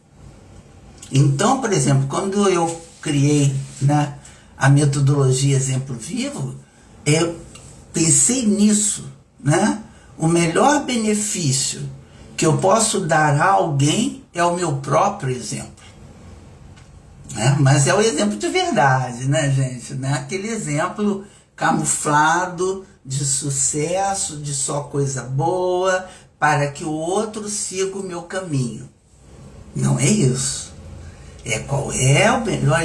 S1: Então, por exemplo, quando eu criei, né, a metodologia Exemplo Vivo, eu pensei nisso, né? O melhor benefício que eu posso dar a alguém é o meu próprio exemplo. Né? Mas é o exemplo de verdade, né, gente? Não é aquele exemplo camuflado de sucesso, de só coisa boa, para que o outro siga o meu caminho. Não é isso. É qual é o melhor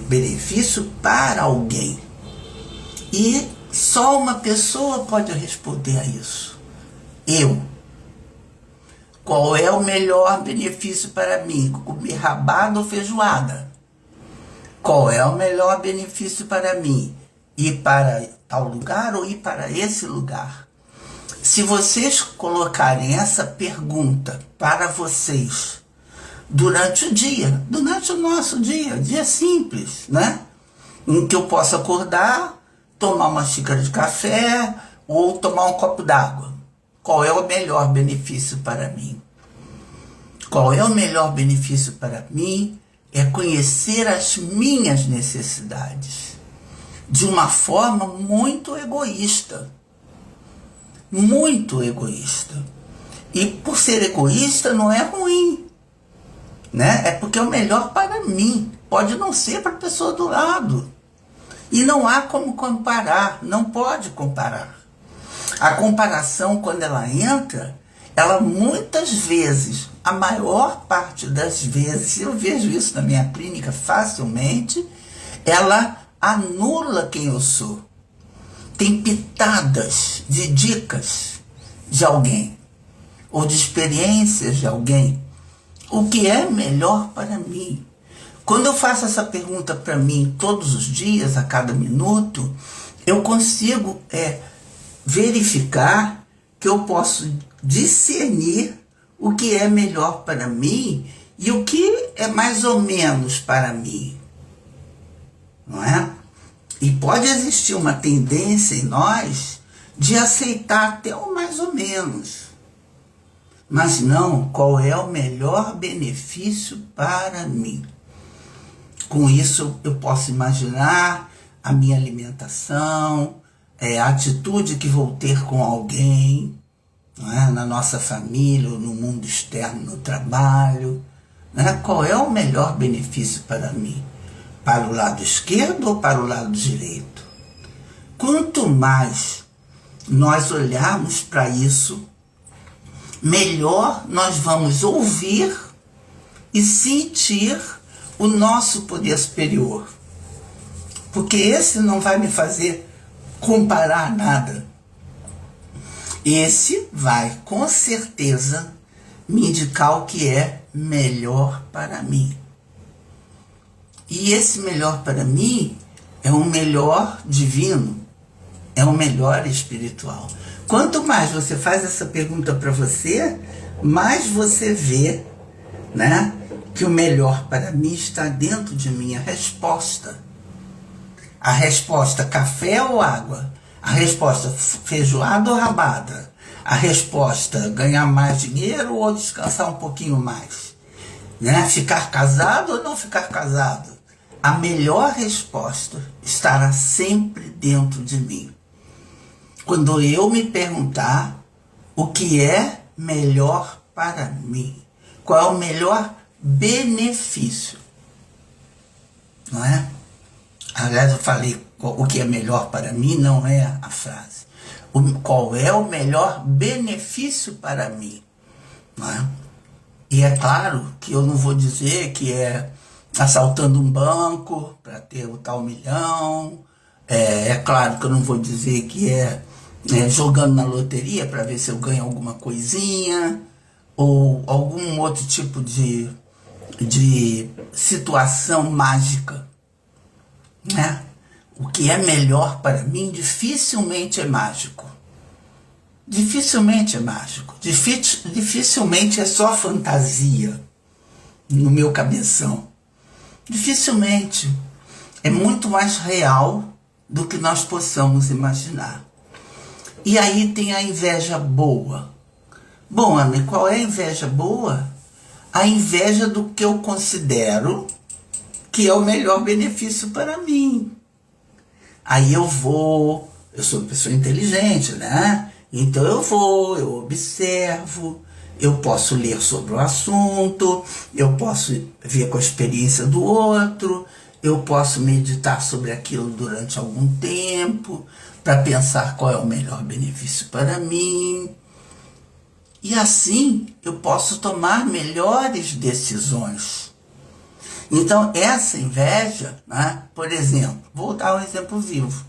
S1: benefício para alguém. E só uma pessoa pode responder a isso. Eu. Qual é o melhor benefício para mim? Comer rabada ou feijoada? Qual é o melhor benefício para mim? Ir para tal lugar ou ir para esse lugar? Se vocês colocarem essa pergunta para vocês durante o dia, durante o nosso dia simples, né? Em que eu possa acordar, tomar uma xícara de café ou tomar um copo d'água. Qual é o melhor benefício para mim? Qual é o melhor benefício para mim? É conhecer as minhas necessidades de uma forma muito egoísta. Muito egoísta. E por ser egoísta não é ruim, né? É porque é o melhor para mim. Pode não ser para a pessoa do lado. E não há como comparar, não pode comparar. A comparação, quando ela entra, ela muitas vezes, a maior parte das vezes, eu vejo isso na minha clínica facilmente, ela anula quem eu sou. Tem pitadas de dicas de alguém, ou de experiências de alguém. O que é melhor para mim? Quando eu faço essa pergunta para mim todos os dias, a cada minuto, eu consigo verificar que eu posso discernir o que é melhor para mim e o que é mais ou menos para mim, não é? E pode existir uma tendência em nós de aceitar até o mais ou menos, mas não qual é o melhor benefício para mim. Com isso eu posso imaginar a minha alimentação, a atitude que vou ter com alguém, não é? Na nossa família, ou no mundo externo, no trabalho, né? Qual é o melhor benefício para mim? Para o lado esquerdo ou para o lado direito? Quanto mais nós olharmos para isso, melhor nós vamos ouvir e sentir o nosso poder superior. Porque esse não vai me fazer comparar nada. Esse vai, com certeza, me indicar o que é melhor para mim. E esse melhor para mim é um melhor divino, é um melhor espiritual. Quanto mais você faz essa pergunta para você, mais você vê, né, que o melhor para mim está dentro de mim, a resposta. A resposta café ou água? A resposta feijoada ou rabada? A resposta ganhar mais dinheiro ou descansar um pouquinho mais? Né? Ficar casado ou não ficar casado? A melhor resposta estará sempre dentro de mim. Quando eu me perguntar o que é melhor para mim, qual é o melhor benefício, não é? Aliás, eu falei o que é melhor para mim, não é a frase. Qual é o melhor benefício para mim, não é? E é claro que eu não vou dizer que é assaltando um banco para ter o tal milhão. É claro que eu não vou dizer que é jogando na loteria para ver se eu ganho alguma coisinha ou algum outro tipo de situação mágica, né? O que é melhor para mim dificilmente é mágico. Dificilmente é mágico. Dificilmente é só fantasia no meu cabeção. Dificilmente. É muito mais real do que nós possamos imaginar. E aí tem a inveja boa. Bom, Ana, qual é a inveja boa? A inveja do que eu considero que é o melhor benefício para mim. Aí eu sou uma pessoa inteligente, né? Então eu observo, eu posso ler sobre o assunto, eu posso ver com a experiência do outro, eu posso meditar sobre aquilo durante algum tempo, para pensar qual é o melhor benefício para mim. E assim eu posso tomar melhores decisões. Então essa inveja, né, por exemplo, vou dar um exemplo vivo.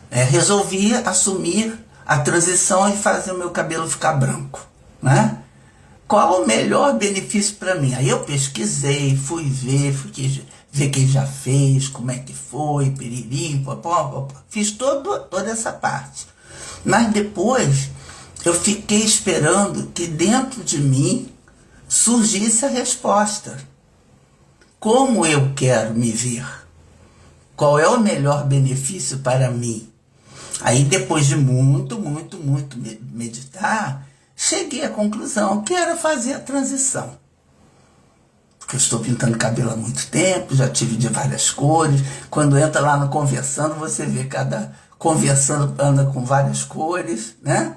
S1: Resolvi assumir a transição e fazer o meu cabelo ficar branco, né? Qual o melhor benefício para mim? Aí eu pesquisei, fui ver quem já fez, como é que foi, piriri, fiz toda essa parte. Mas depois eu fiquei esperando que dentro de mim surgisse a resposta. Como eu quero me ver? Qual é o melhor benefício para mim? Aí depois de muito meditar, cheguei à conclusão que era fazer a transição. Porque eu estou pintando cabelo há muito tempo, já tive de várias cores. Quando entra lá no Conversando, você vê cada Conversando anda com várias cores, né?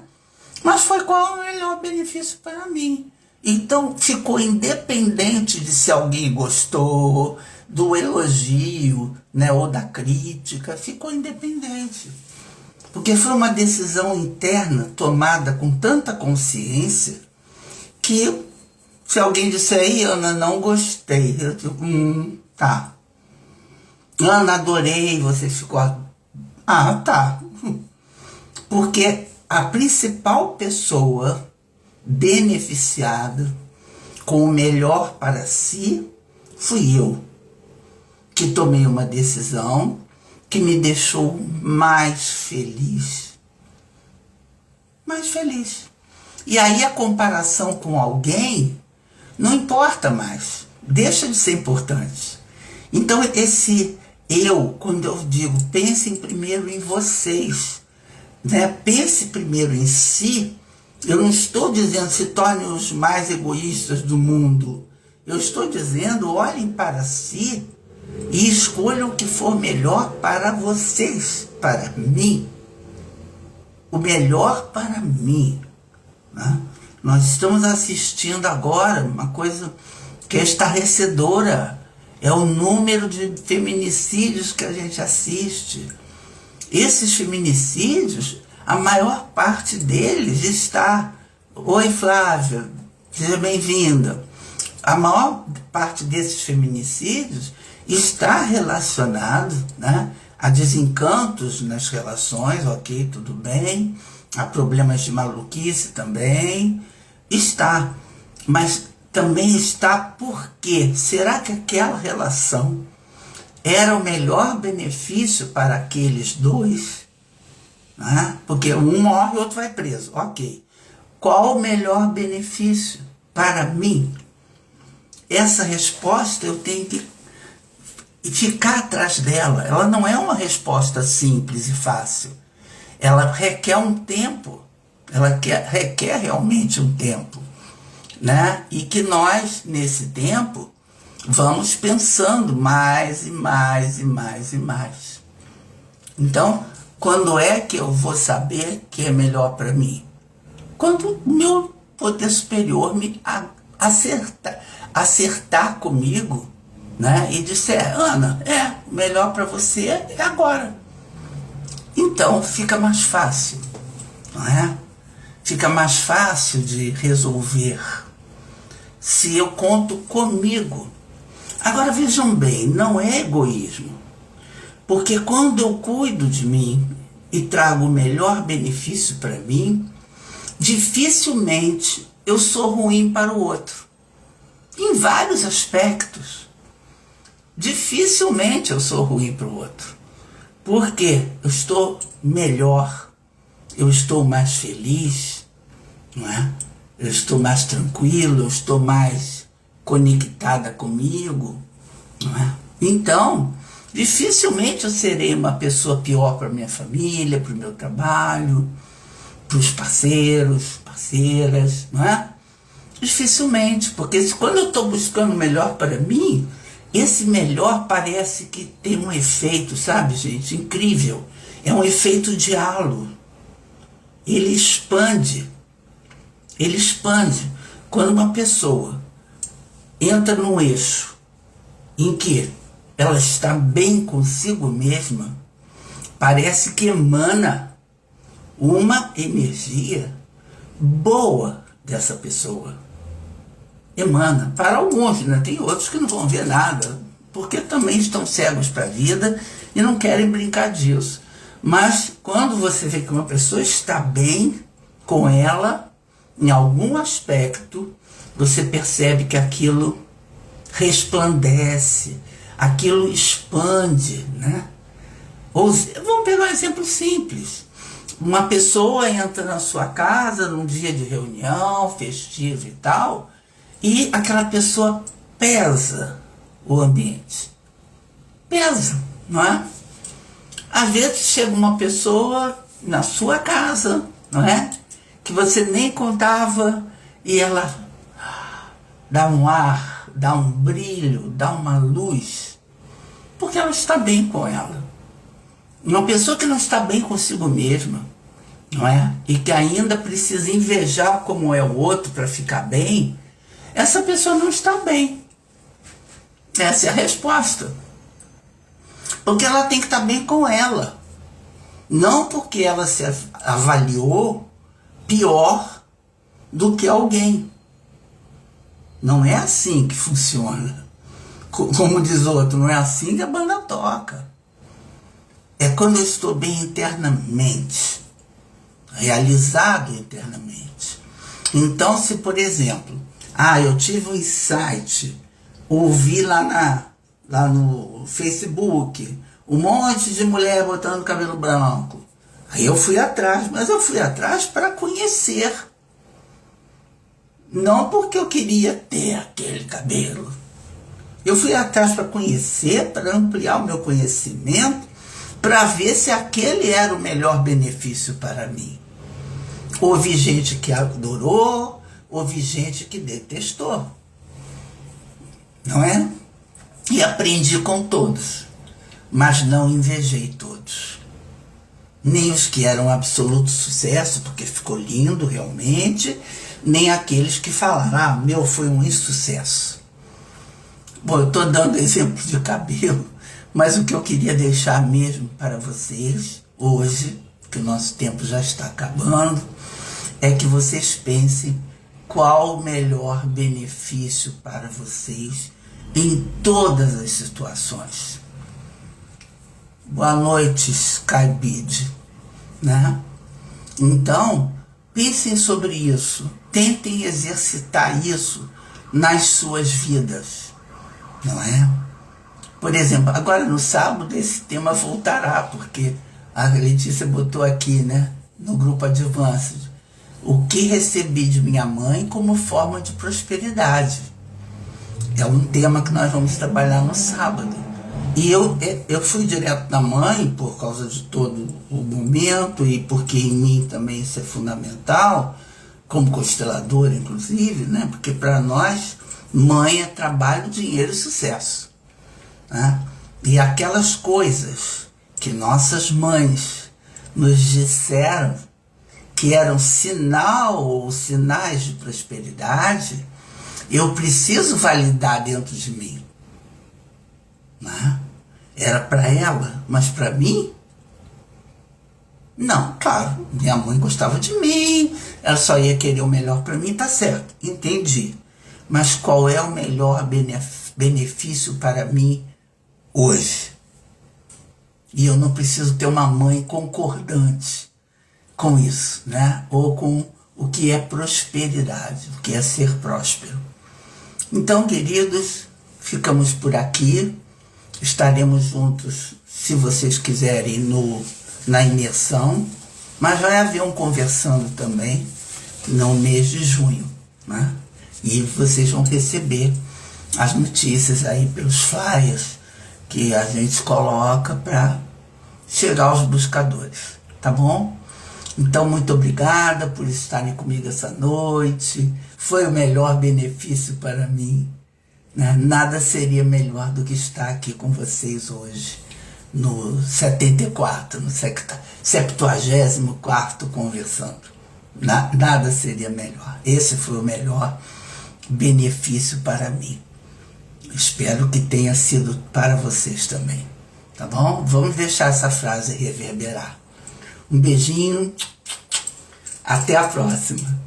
S1: Mas foi qual o melhor benefício para mim. Então ficou independente de se alguém gostou, do elogio, né, ou da crítica, ficou independente. Porque foi uma decisão interna tomada com tanta consciência que se alguém disser aí, Ana, não gostei, eu digo, tá. Ana, adorei, você ficou... Ah, tá. Porque a principal pessoa beneficiada com o melhor para si fui eu, que tomei uma decisão que me deixou mais feliz. Mais feliz. E aí a comparação com alguém não importa mais, deixa de ser importante. Então esse eu, quando eu digo pensem primeiro em vocês, né? Pense primeiro em si, eu não estou dizendo se tornem os mais egoístas do mundo, eu estou dizendo olhem para si e escolham o que for melhor para vocês, para mim, o melhor para mim. Né? Nós estamos assistindo agora uma coisa que é estarrecedora, é o número de feminicídios que a gente assiste. Esses feminicídios, a maior parte deles está... Oi, Flávia, seja bem-vinda. A maior parte desses feminicídios está relacionado, né, a desencantos nas relações, ok, tudo bem, a problemas de maluquice também, está, mas também está por quê? Será que aquela relação era o melhor benefício para aqueles dois? Né? Porque um morre e o outro vai preso, ok. Qual o melhor benefício para mim? Essa resposta eu tenho que ficar atrás dela. Ela não é uma resposta simples e fácil. Ela requer um tempo. Ela requer realmente um tempo. Né? E que nós, nesse tempo, vamos pensando mais e mais e mais e mais. Então, quando é que eu vou saber que é melhor para mim? Quando o meu poder superior me acertar comigo, né? E disser, Ana, melhor para você é agora. Então fica mais fácil, não é? Fica mais fácil de resolver se eu conto comigo. Agora vejam bem, não é egoísmo, porque quando eu cuido de mim e trago o melhor benefício para mim, dificilmente eu sou ruim para o outro, em vários aspectos. Dificilmente eu sou ruim para o outro, porque eu estou melhor, eu estou mais feliz, não é? Eu estou mais tranquilo, eu estou mais conectada comigo, não é? Então, dificilmente eu serei uma pessoa pior para minha família, para o meu trabalho, para os parceiros, parceiras, não é? Dificilmente, porque quando eu estou buscando o melhor para mim, esse melhor parece que tem um efeito, sabe, gente, incrível. É um efeito de halo. Ele expande. Ele expande. Quando uma pessoa entra num eixo em que ela está bem consigo mesma, parece que emana uma energia boa dessa pessoa. Emana. Para alguns, né? Tem outros que não vão ver nada, porque também estão cegos para a vida e não querem brincar disso. Mas quando você vê que uma pessoa está bem com ela, em algum aspecto, você percebe que aquilo resplandece, aquilo expande, né? Ou, vamos pegar um exemplo simples. Uma pessoa entra na sua casa num dia de reunião, festivo e tal, e aquela pessoa pesa o ambiente. Pesa, não é? Às vezes chega uma pessoa na sua casa, não é? Que você nem contava e ela dá um ar, dá um brilho, dá uma luz, porque ela está bem com ela. Uma pessoa que não está bem consigo mesma, não é? E que ainda precisa invejar como é o outro para ficar bem, essa pessoa não está bem. Essa é a resposta. Porque ela tem que estar bem com ela. Não porque ela se avaliou pior do que alguém. Não é assim que funciona. Como diz outro, não é assim que a banda toca. É quando eu estou bem internamente, realizado internamente. Então, se por exemplo, eu tive um insight, ouvi lá no Facebook, um monte de mulher botando cabelo branco. Aí eu fui atrás, mas eu fui atrás para conhecer. Não porque eu queria ter aquele cabelo. Eu fui atrás para conhecer, para ampliar o meu conhecimento, para ver se aquele era o melhor benefício para mim. Houve gente que adorou, houve gente que detestou. Não é? E aprendi com todos, mas não invejei todos. Nem os que eram absoluto sucesso, porque ficou lindo realmente, nem aqueles que falaram, meu foi um insucesso. Bom, eu estou dando exemplo de cabelo, mas o que eu queria deixar mesmo para vocês, hoje, que o nosso tempo já está acabando, é que vocês pensem qual o melhor benefício para vocês em todas as situações. Boa noite, Skybid, né? Então, pensem sobre isso, tentem exercitar isso nas suas vidas, não é? Por exemplo, agora no sábado esse tema voltará, porque a Letícia botou aqui, né, no grupo Advances, o que recebi de minha mãe como forma de prosperidade. É um tema que nós vamos trabalhar no sábado. E eu fui direto na mãe por causa de todo o momento e porque em mim também isso é fundamental, como consteladora inclusive, né? Porque para nós, mãe é trabalho, dinheiro e sucesso. Né? E aquelas coisas que nossas mães nos disseram que eram sinal ou sinais de prosperidade, eu preciso validar dentro de mim. Né? Era para ela, mas para mim? Não, claro, minha mãe gostava de mim, ela só ia querer o melhor para mim, tá certo, entendi. Mas qual é o melhor benefício para mim hoje? E eu não preciso ter uma mãe concordante com isso, né? Ou com o que é prosperidade, o que é ser próspero. Então, queridos, ficamos por aqui. Estaremos juntos, se vocês quiserem, na imersão, mas vai haver um conversando também no mês de junho, né? E vocês vão receber as notícias aí pelos flyers que a gente coloca para chegar aos buscadores, tá bom? Então, muito obrigada por estarem comigo essa noite. Foi o melhor benefício para mim. Né? Nada seria melhor do que estar aqui com vocês hoje, no 74, no 74º conversando. Nada seria melhor. Esse foi o melhor benefício para mim. Espero que tenha sido para vocês também. Tá bom? Vamos deixar essa frase reverberar. Um beijinho. Até a próxima.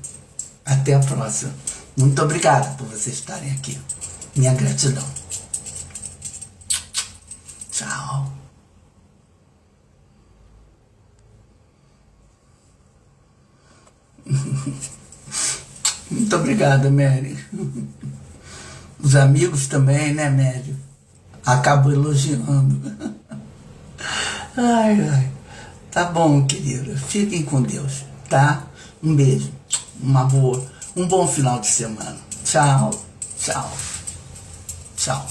S1: Até a próxima. Muito obrigado por vocês estarem aqui. Minha gratidão. Tchau. Muito obrigada, Mary. Os amigos também, né, Mary? Acabo elogiando. Ai, ai. Tá bom, querida. Fiquem com Deus, tá? Um beijo. Um bom final de semana. Tchau. Tchau. Tchau.